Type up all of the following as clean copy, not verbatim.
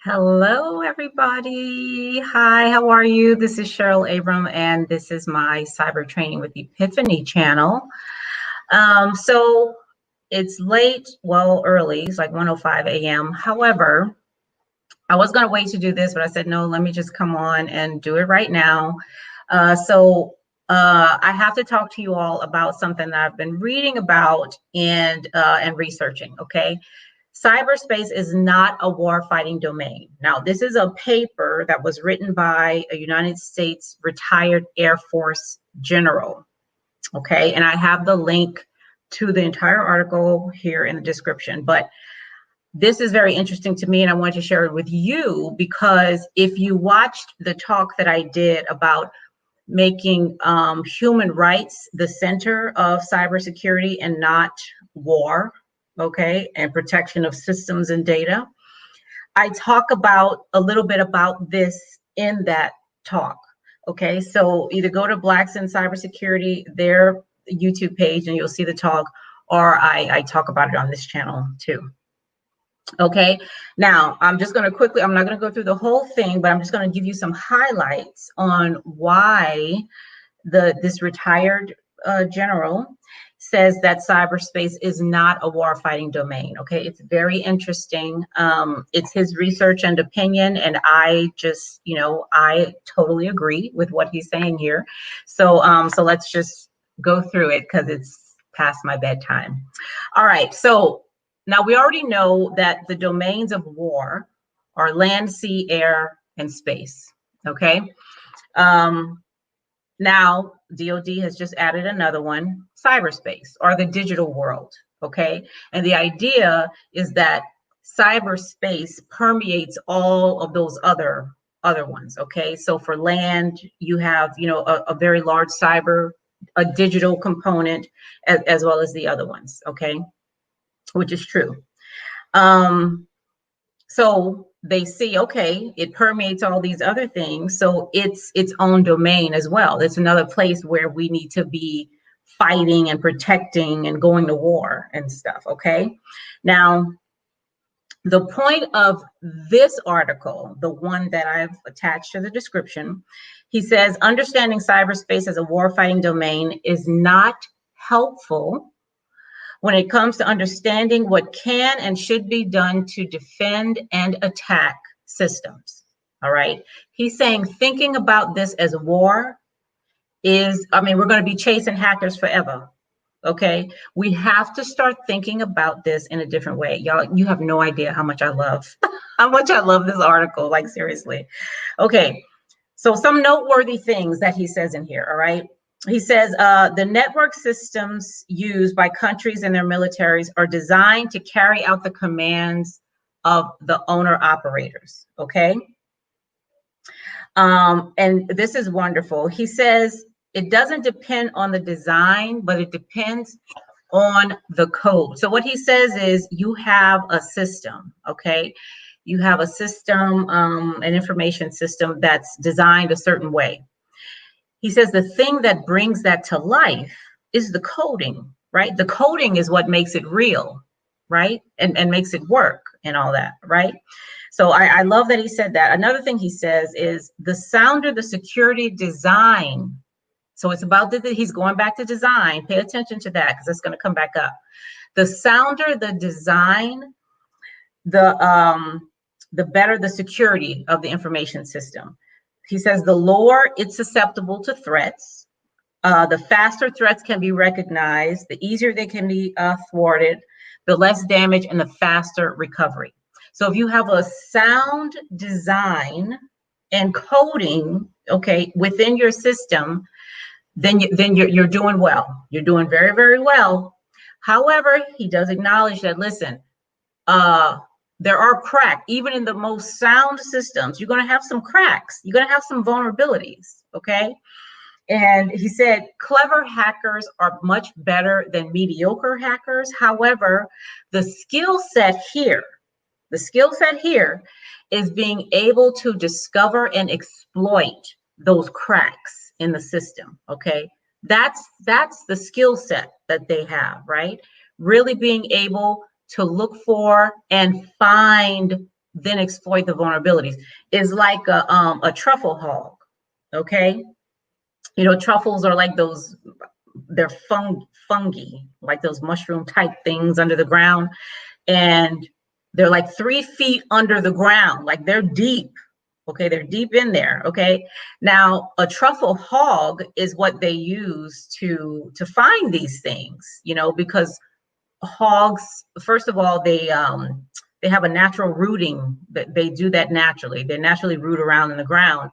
Hello, everybody. Hi, how are you? This is Cheryl Abram, and this is my Cyber Training with Epiphany channel. So it's late, well, early. It's like 1:05 a.m. However, I was going to wait to do this, but I said, no, let me just come on and do it right now. I have to talk to you all about something that I've been reading about and researching, okay? Cyberspace is not a warfighting domain. Now, this is a paper that was written by a United States retired Air Force general, okay? And I have the link to the entire article here in the description, but this is very interesting to me and I wanted to share it with you because if you watched the talk that I did about making human rights the center of cybersecurity and not war, okay, and protection of systems and data. I talk about a little bit about this in that talk, okay? So either go to Blacks in Cybersecurity, their YouTube page, and you'll see the talk, or I talk about it on this channel too. Okay, now I'm just going to quickly, I'm not going to go through the whole thing, but I'm just going to give you some highlights on why this retired general says that cyberspace is not a warfighting domain. Okay, it's very interesting. It's his research and opinion, and I just, I totally agree with what he's saying here. So, so let's just go through it because it's past my bedtime. All right, so now we already know that the domains of war are land, sea, air, and space. Okay. Now, DoD has just added another one, cyberspace, or the digital world, okay? And the idea is that cyberspace permeates all of those other ones, okay? So for land, you have, a very large a digital component, as well as the other ones, okay? Which is true. So they see, okay, it permeates all these other things. So it's its own domain as well. It's another place where we need to be fighting and protecting and going to war and stuff, okay? Now, the point of this article, the one that I've attached to the description, he says, understanding cyberspace as a warfighting domain is not helpful when it comes to understanding what can and should be done to defend and attack systems. All right. He's saying thinking about this as war is, we're going to be chasing hackers forever. Okay. We have to start thinking about this in a different way. Y'all, you have no idea how much I love, this article, like seriously. Okay. So some noteworthy things that he says in here. All right. He says the network systems used by countries and their militaries are designed to carry out the commands of the owner operators, okay? And this is wonderful. He says it doesn't depend on the design, but it depends on the code. So what he says is you have a system, okay? You have a system, an information system that's designed a certain way. He says the thing that brings that to life is the coding, right? The coding is what makes it real, right? And makes it work and all that, right? So I love that he said that. Another thing he says is the sounder the security design. So it's about he's going back to design. Pay attention to that because it's going to come back up. The sounder the design, the better the security of the information system. He says the lower it's susceptible to threats, the faster threats can be recognized, the easier they can be thwarted, the less damage and the faster recovery. So if you have a sound design and coding, okay, within your system, then you're doing well. You're doing very, very well. However, he does acknowledge that, listen, there are cracks, even in the most sound systems. You're going to have some cracks. You're going to have some vulnerabilities, okay? And he said, clever hackers are much better than mediocre hackers. However, the skill set here is being able to discover and exploit those cracks in the system, okay? That's the skill set that they have, right? Really being able to look for and find then exploit the vulnerabilities. Is like a truffle hog, okay? You know, truffles are like those, they're fungi, like those mushroom type things under the ground. And they're like 3 feet under the ground, like they're deep. Okay, they're deep in there. Okay, now a truffle hog is what they use to find these things, you know, because hogs, first of all, they have a natural rooting, that they do that naturally. They naturally root around in the ground.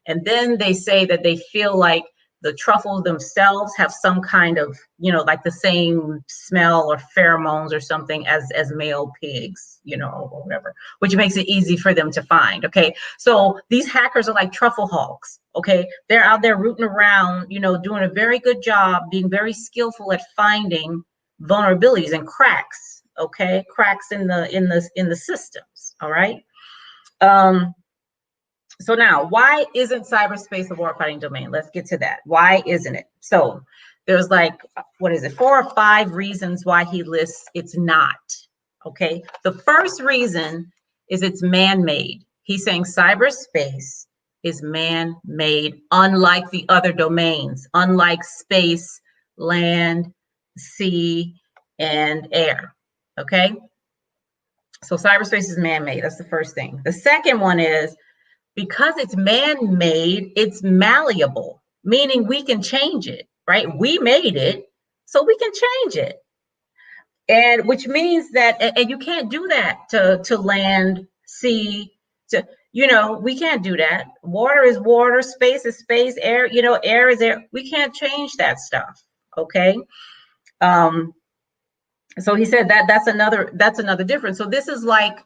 And then they say that they feel like the truffles themselves have some kind of, you know, like the same smell or pheromones or something as male pigs, you know, or whatever, which makes it easy for them to find. Okay, so these hackers are like truffle hogs. Okay, they're out there rooting around, you know, doing a very good job, being very skillful at finding vulnerabilities and cracks. Okay, cracks in the systems. All right. So now, why isn't cyberspace a warfighting domain? Let's get to that. Why isn't it? So there's like, what is it, 4 or 5 reasons why he lists it's not. Okay, the first reason is it's man-made. He's saying cyberspace is man-made, unlike the other domains, unlike space, land, sea, and air. Okay, so cyberspace is man-made. That's the first thing. The second one is, because it's man-made, it's malleable, meaning we can change it, right? We made it, so we can change it. And which means that, and you can't do that to land, sea, to, you know, we can't do that. Water is water, space is space, air, you know, air is air. We can't change that stuff, okay? So he said that that's another difference. So this is like,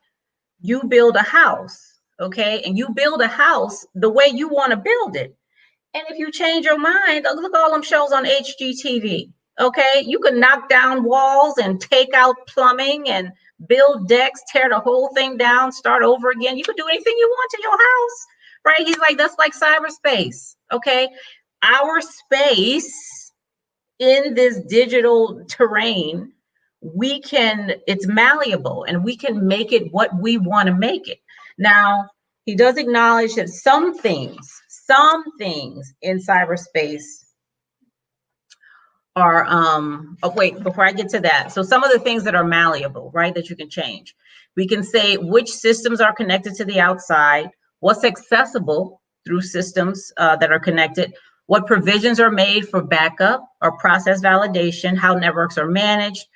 you build a house, okay? And you build a house the way you want to build it. And if you change your mind, look at all them shows on HGTV, okay? You can knock down walls and take out plumbing and build decks, tear the whole thing down, start over again. You can do anything you want to your house, right? He's like, that's like cyberspace, okay? Our space in this digital terrain, it's malleable and we can make it what we want to make it. Now, he does acknowledge that some things in cyberspace are, oh wait, before I get to that. So some of the things that are malleable, right, that you can change. We can say which systems are connected to the outside, what's accessible through systems that are connected, what provisions are made for backup or process validation, how networks are managed,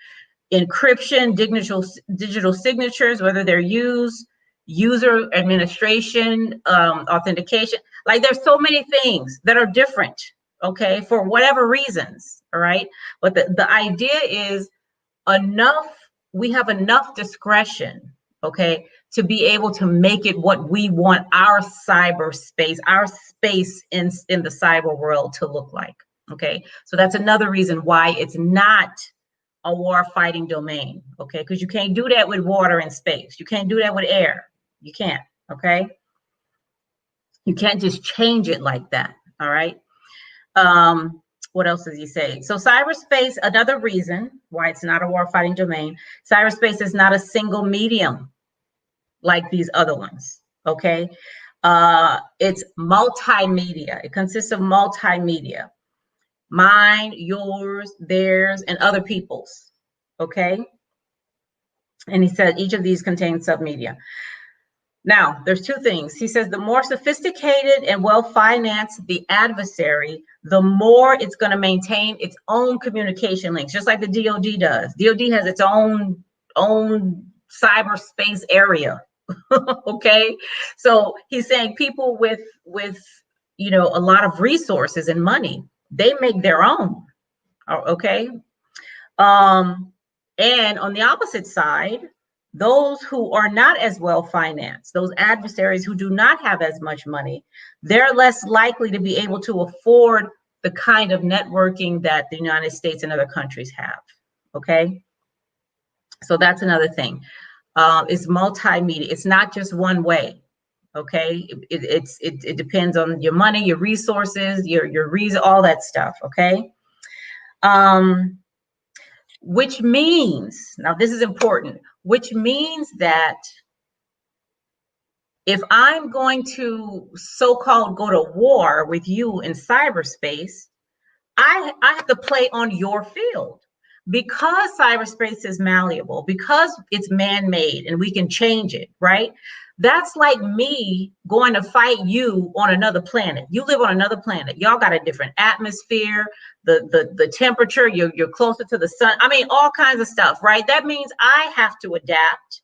encryption, digital signatures, whether they're used, user administration, authentication. Like there's so many things that are different, okay, for whatever reasons, all right? But the idea is we have enough discretion, okay, to be able to make it what we want our cyberspace, our space in the cyber world to look like, okay? So that's another reason why it's not a war fighting domain, okay? Because you can't do that with water and space. You can't do that with air. You can't, okay? You can't just change it like that, all right? What else does he say? So cyberspace, another reason why it's not a war fighting domain, cyberspace is not a single medium like these other ones, okay? It's multimedia. It consists of multimedia. Mine, yours, theirs, and other people's, okay? And he said each of these contains submedia. Now, there's 2 things. He says the more sophisticated and well-financed the adversary, the more it's going to maintain its own communication links, just like the DoD does. DoD has its own cyberspace area, okay? So he's saying people with you know, a lot of resources and money, they make their own, okay? And on the opposite side, those who are not as well financed, those adversaries who do not have as much money, they're less likely to be able to afford the kind of networking that the United States and other countries have, okay? So that's another thing. It's multimedia. It's not just one way, okay? It depends on your money, your resources, your reason, all that stuff, okay? Which means, now this is important, which means that If I'm going to so-called go to war with you in cyberspace, I have to play on your field because cyberspace is malleable, because it's man-made and we can change it, right? That's like me going to fight you on another planet. You live on another planet. Y'all got a different atmosphere, the temperature, you're closer to the sun. I mean, all kinds of stuff, right? That means I have to adapt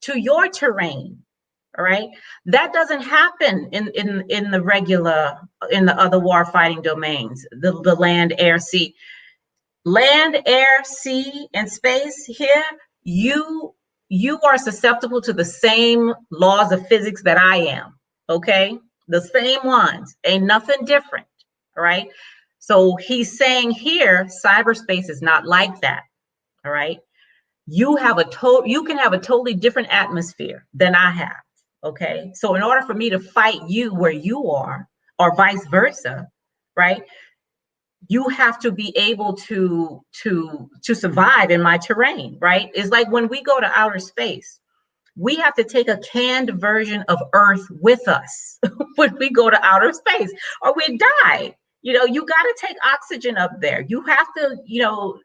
to your terrain. All right. That doesn't happen in the regular, in the other war fighting domains, the land, air, sea. Land, air, sea, and space here, you are susceptible to the same laws of physics that I am. Okay. The same ones. Ain't nothing different. All right. So he's saying here, cyberspace is not like that. All right. You can have a totally different atmosphere than I have. Okay. So in order for me to fight you where you are, or vice versa, right? You have to be able to survive in my terrain, right? It's like when we go to outer space, we have to take a canned version of Earth with us when we go to outer space, or we die. You got to take oxygen up there. You have to,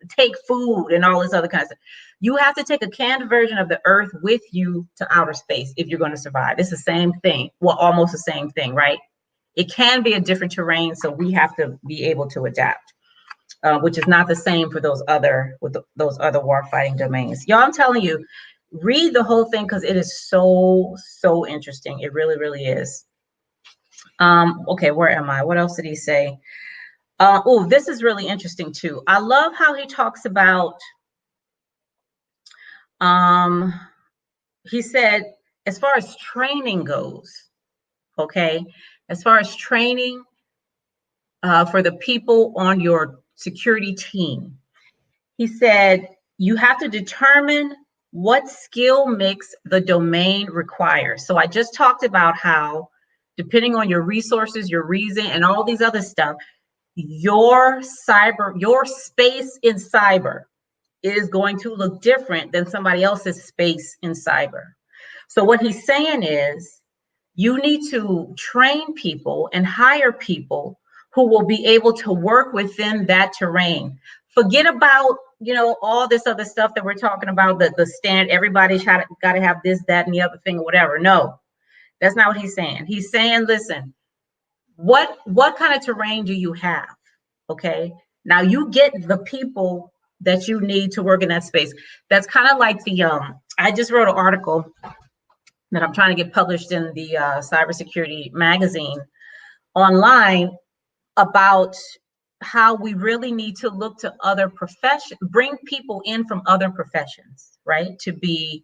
take food and all this other kind of stuff. You have to take a canned version of the Earth with you to outer space if you're going to survive. It's the same thing. Well, almost the same thing, right? It can be a different terrain, so we have to be able to adapt, which is not the same for those other warfighting domains. Y'all, I'm telling you, read the whole thing because it is so interesting. It really, really is. Okay, where am I? What else did he say? Oh, this is really interesting too. I love how he talks about, he said, as far as training goes, okay, as far as training for the people on your security team, he said, you have to determine what skill mix the domain requires. So I just talked about how, depending on your resources, your reason, and all these other stuff, your space in cyber is going to look different than somebody else's space in cyber. So what he's saying is, you need to train people and hire people who will be able to work within that terrain. Forget about, all this other stuff that we're talking about, the stand, everybody's got to have this, that, and the other thing or whatever. No, that's not what he's saying. He's saying, listen, what kind of terrain do you have? Okay. Now you get the people that you need to work in that space. That's kind of like I just wrote an article that I'm trying to get published in the cybersecurity magazine online about how we really need to look to other professions, bring people in from other professions, right? To be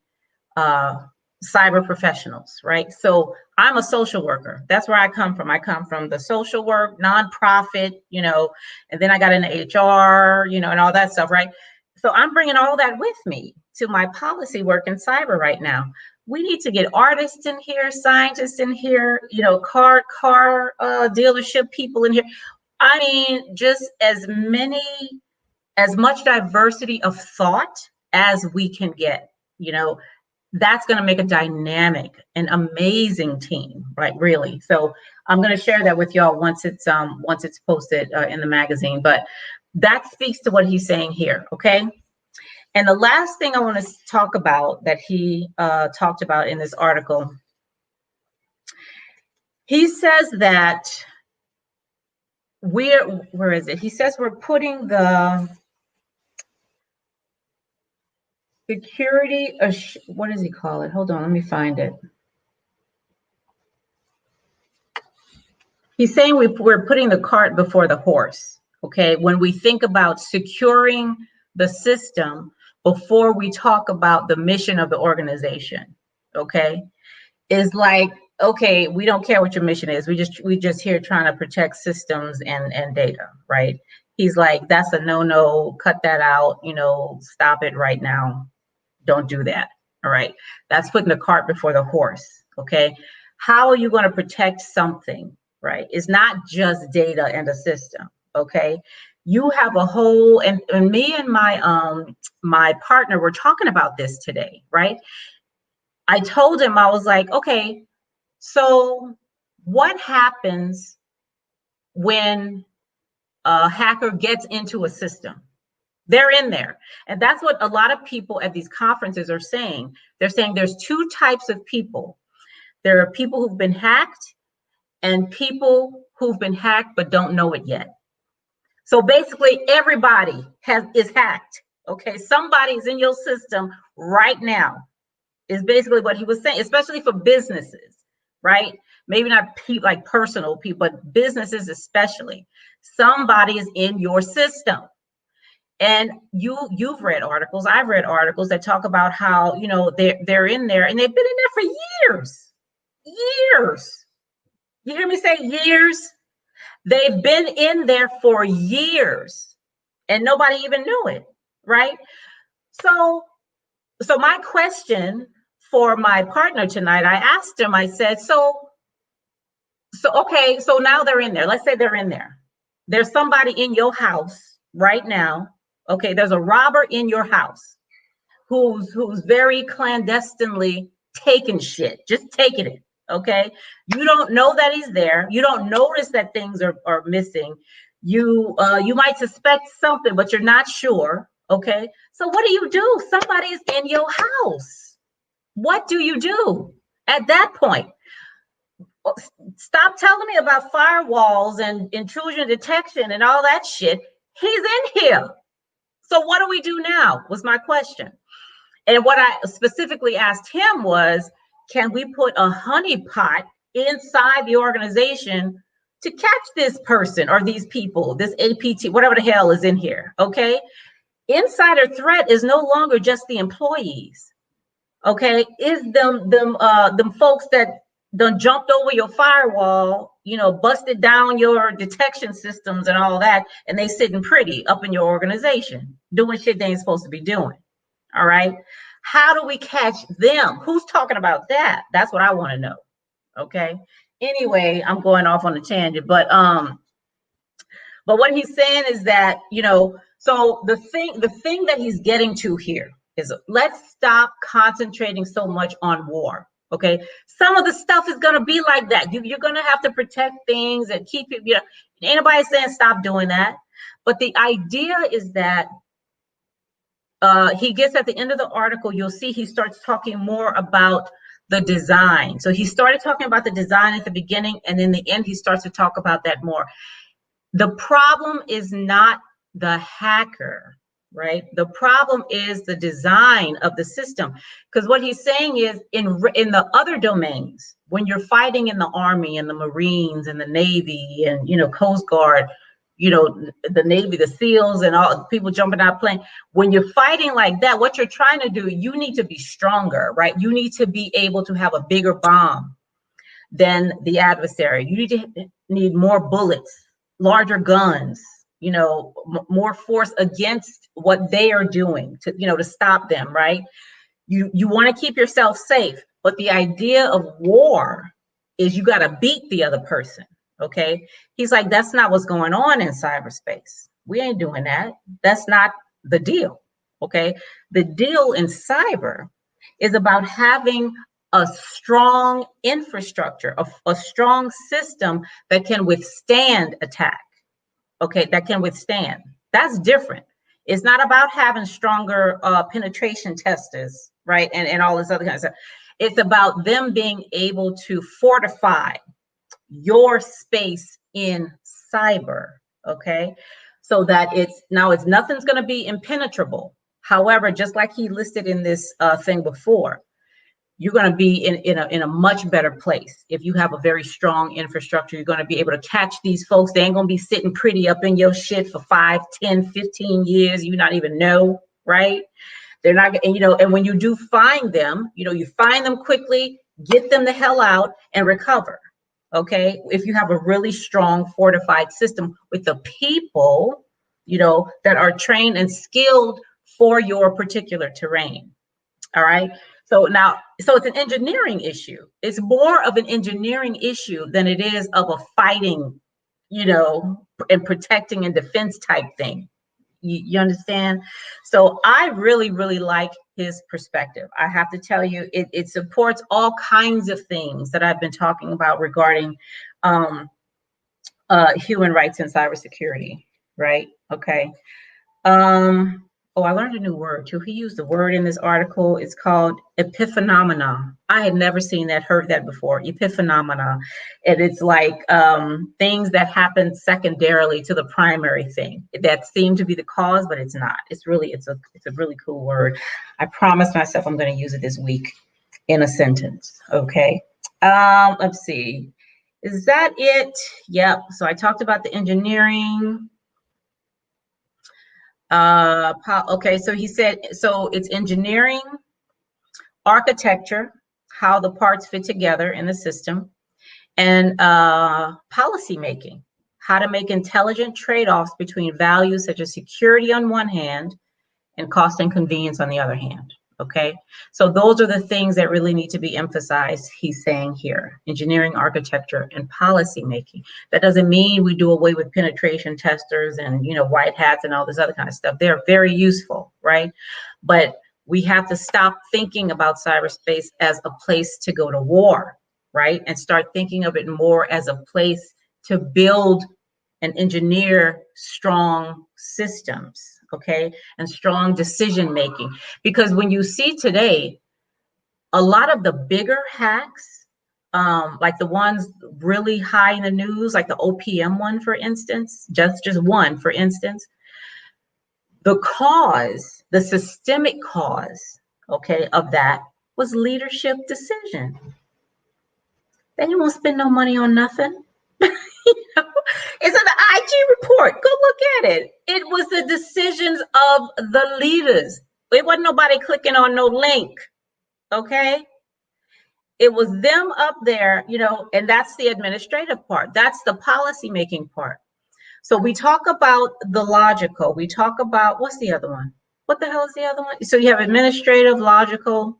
cyber professionals, right? So I'm a social worker. That's where I come from. I come from the social work, nonprofit, and then I got into HR, and all that stuff, right? So I'm bringing all that with me to my policy work in cyber right now. We need to get artists in here, scientists in here, car dealership people in here. I mean, just as much diversity of thought as we can get, that's going to make a dynamic and amazing team, right? Really. So I'm going to share that with y'all once it's posted in the magazine, but that speaks to what he's saying here. Okay. And the last thing I want to talk about that he talked about in this article, he says that where is it? He says we're putting the security, what does he call it? Hold on, let me find it. He's saying we're putting the cart before the horse, okay? When we think about securing the system before we talk about the mission of the organization, okay? Is like, okay, we don't care what your mission is. We just here trying to protect systems and data, right? He's like, that's a no, cut that out, stop it right now. Don't do that, all right? That's putting the cart before the horse, okay? How are you going to protect something, right? It's not just data and a system, okay? You have a whole, and me and my partner were talking about this today, right? I told him, I was like, okay, So what happens when a hacker gets into a system? They're in there. And that's what a lot of people at these conferences are saying. They're saying there's two types of people. There are people who've been hacked and people who've been hacked but don't know it yet. So basically everybody is hacked. Okay, somebody's in your system right now is basically what he was saying, especially for businesses, right? Maybe not like personal people, but businesses especially. Somebody is in your system. And you've read articles, I've read articles that talk about how, you know, they're in there and they've been in there for years. Years. You hear me say years? They've been in there for years and nobody even knew it, right? So my question for my partner tonight, I asked him, I said, so okay, so now they're in there. Let's say they're in there. There's somebody in your house right now. Okay, there's a robber in your house who's very clandestinely taking shit, just taking it. Okay, you don't know that he's there. You don't notice that things are missing. You might suspect something, but you're not sure. Okay, so what do? Somebody's in your house. What do you do at that point? Stop telling me about firewalls and intrusion detection and all that shit. He's in here. So what do we do now was my question. And what I specifically asked him was, can we put a honeypot inside the organization to catch this person or these people, this APT, whatever the hell is in here, okay? Insider threat is no longer just the employees, okay? It's them folks that done jumped over your firewall, you know, busted down your detection systems and all that, and they sitting pretty up in your organization, doing shit they ain't supposed to be doing. All right. How do we catch them? Who's talking about that? That's what I want to know. Okay. Anyway, I'm going off on a tangent, but what he's saying is that, you know, so the thing that he's getting to here is, let's stop concentrating so much on war. Okay, some of the stuff is going to be like that. You're going to have to protect things and keep it, you know, ain't nobody saying stop doing that. But the idea is that he gets at the end of the article, you'll see he starts talking more about the design. So he started talking about the design at the beginning, and in the end, he starts to talk about that more. The problem is not the hacker, right? The problem is the design of the system. Because what he's saying is, in the other domains, when you're fighting in the Army and the Marines and the Navy and, you know, Coast Guard, you know, the Navy, the SEALs and all people jumping out plane, when you're fighting like that, what you're trying to do, you need to be stronger, right? You need to be able to have a bigger bomb than the adversary. You need more bullets, larger guns, you know, more force against what they are doing to, you know, to stop them, right? You want to keep yourself safe, but the idea of war is you got to beat the other person. Okay. He's like, that's not what's going on in cyberspace. We ain't doing that. That's not the deal. Okay. The deal in cyber is about having a strong infrastructure, a strong system that can withstand attack. Okay. That can withstand. That's different. It's not about having stronger penetration testers, right? And all this other kind of stuff. It's about them being able to fortify your space in cyber, okay? So that it's nothing's going to be impenetrable. However, just like he listed in this thing before, you're going to be in a much better place if you have a very strong infrastructure. You're going to be able to catch these folks. They ain't going to be sitting pretty up in your shit for 5, 10, 15 years. You not even know, right? They're not, and you know, and when you do find them, you know, you find them quickly, get them the hell out and recover. Okay, if you have a really strong fortified system with the people, you know, that are trained and skilled for your particular terrain. All right. So it's an engineering issue. It's more of an engineering issue than it is of a fighting, you know, and protecting and defense type thing. You understand? So I really, really like his perspective. I have to tell you, it supports all kinds of things that I've been talking about regarding human rights and cybersecurity, right? Okay. Oh, I learned a new word too. He used the word in this article. It's called epiphenomena. I had never seen that, heard that before. Epiphenomena. And it's like things that happen secondarily to the primary thing that seem to be the cause, but it's not. It's a really cool word. I promised myself I'm going to use it this week in a sentence. Okay. Let's see. Is that it? Yep. So I talked about the engineering. Okay, so he said, so it's engineering, architecture, how the parts fit together in the system, and policy making, how to make intelligent trade-offs between values such as security on one hand and cost and convenience on the other hand. Okay, so those are the things that really need to be emphasized, he's saying here: engineering, architecture, and policy making. That doesn't mean we do away with penetration testers and, you know, white hats and all this other kind of stuff. They're very useful, right? But we have to stop thinking about cyberspace as a place to go to war, right? And start thinking of it more as a place to build and engineer strong systems, okay, and strong decision making. Because when you see today, a lot of the bigger hacks, like the ones really high in the news, like the OPM one, for instance, just one, for instance, the systemic cause, okay, of that was leadership decision. They didn't want to spend no money on nothing. It's in the IG report. Go look at it. It was the decisions of the leaders. It wasn't nobody clicking on no link. Okay. It was them up there, you know, and that's the administrative part. That's the policy making part. So we talk about the logical. We talk about, what's the other one? What the hell is the other one? So you have administrative, logical,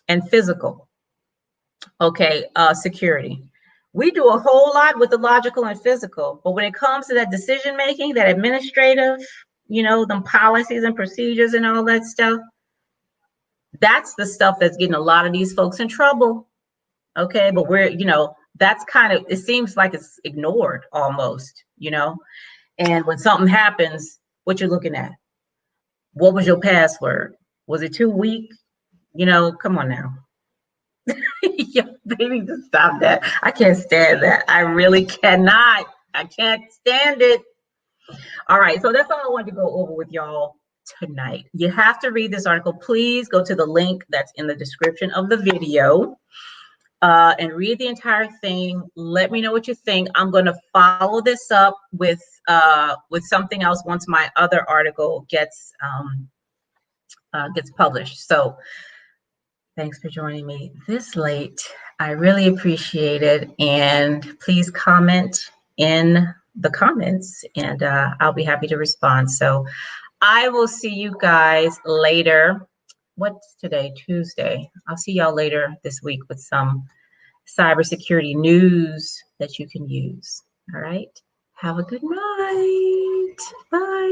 and physical. Okay. Security. We do a whole lot with the logical and physical, but when it comes to that decision making, that administrative, you know, them policies and procedures and all that stuff, that's the stuff that's getting a lot of these folks in trouble. Okay, but we're, you know, that's kind of, it seems like it's ignored almost, you know. And when something happens, what you're looking at? What was your password? Was it too weak? You know, come on now. Yeah, they need to stop that. I can't stand that. I really cannot. I can't stand it. All right, so that's all I wanted to go over with y'all tonight. You have to read this article. Please go to the link that's in the description of the video and read the entire thing. Let me know what you think. I'm going to follow this up with something else once my other article gets published. So thanks for joining me this late. I really appreciate it. And please comment in the comments and I'll be happy to respond. So I will see you guys later. What's today? Tuesday. I'll see y'all later this week with some cybersecurity news that you can use. All right. Have a good night. Bye.